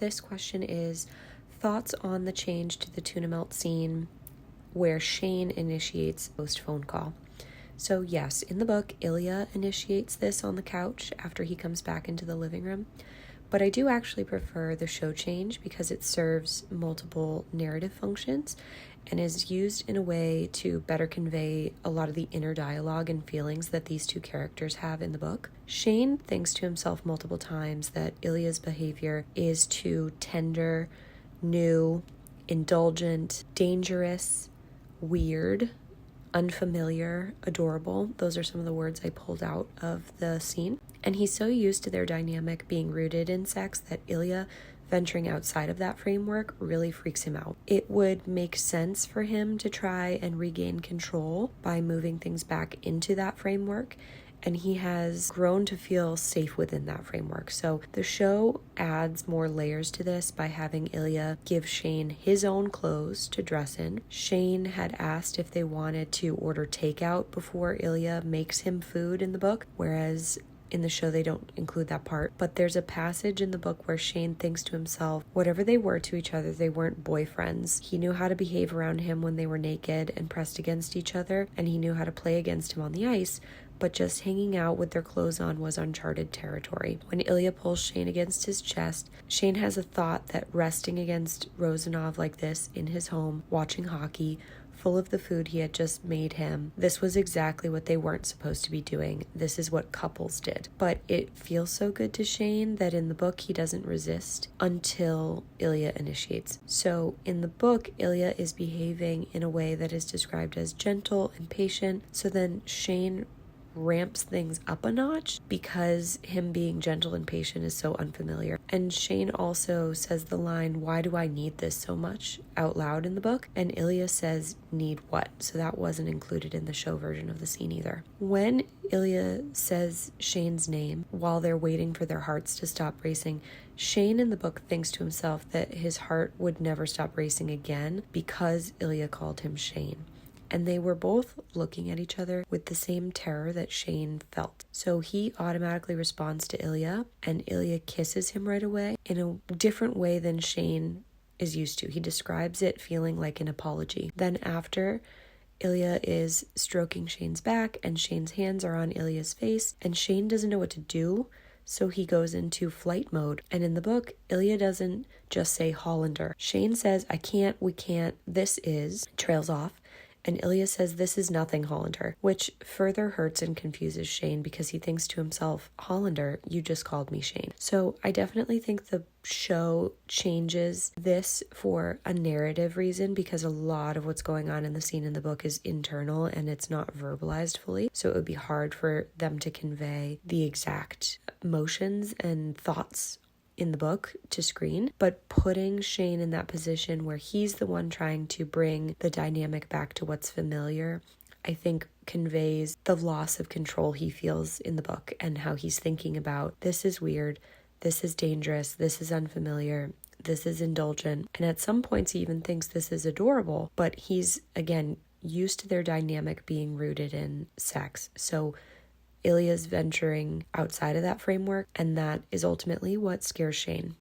this question is thoughts on the change to the Tuna Melt scene where Shane initiates post phone call. So yes, in the book, Ilya initiates this on the couch after he comes back into the living room. But I do actually prefer the show change because it serves multiple narrative functions and is used in a way to better convey a lot of the inner dialogue and feelings that these two characters have in the book. Shane thinks to himself multiple times that Ilya's behavior is too tender, new, indulgent, dangerous, weird, unfamiliar, adorable. Those are some of the words I pulled out of the scene. And he's so used to their dynamic being rooted in sex that Ilya venturing outside of that framework really freaks him out. It would make sense for him to try and regain control by moving things back into that framework, and he has grown to feel safe within that framework. So the show adds more layers to this by having Ilya give Shane his own clothes to dress in. Shane had asked if they wanted to order takeout before Ilya makes him food in the book, whereas in the show they don't include that part. But there's a passage in the book where Shane thinks to himself, whatever they were to each other, they weren't boyfriends. He knew how to behave around him when they were naked and pressed against each other, and he knew how to play against him on the ice, but just hanging out with their clothes on was uncharted territory. When Ilya pulls Shane against his chest, Shane has a thought that resting against Rozanov like this in his home, watching hockey, full of the food he had just made him, this was exactly what they weren't supposed to be doing. This is what couples did. But it feels so good to Shane that in the book he doesn't resist until Ilya initiates. So in the book, Ilya is behaving in a way that is described as gentle and patient. So then Shane ramps things up a notch because him being gentle and patient is so unfamiliar. And Shane also says the line, "Why do I need this so much?" out loud in the book, and Ilya says, "Need what?" So that wasn't included in the show version of the scene either. When Ilya says Shane's name while they're waiting for their hearts to stop racing, Shane in the book thinks to himself that his heart would never stop racing again because Ilya called him Shane. And they were both looking at each other with the same terror that Shane felt. So he automatically responds to Ilya, and Ilya kisses him right away in a different way than Shane is used to. He describes it feeling like an apology. Then after, Ilya is stroking Shane's back, and Shane's hands are on Ilya's face, and Shane doesn't know what to do, so he goes into flight mode. And in the book, Ilya doesn't just say Hollander. Shane says, "I can't, we can't, this is," trails off. And Ilya says, "This is nothing, Hollander," which further hurts and confuses Shane because he thinks to himself, "Hollander, you just called me Shane." So I definitely think the show changes this for a narrative reason because a lot of what's going on in the scene in the book is internal and it's not verbalized fully. So it would be hard for them to convey the exact emotions and thoughts in the book to screen, but putting Shane in that position where he's the one trying to bring the dynamic back to what's familiar, I think conveys the loss of control he feels in the book and how he's thinking about, this is weird, this is dangerous, this is unfamiliar, this is indulgent. And at some points he even thinks this is adorable, but he's, again, used to their dynamic being rooted in sex. So Ilya's venturing outside of that framework, and that is ultimately what scares Shane.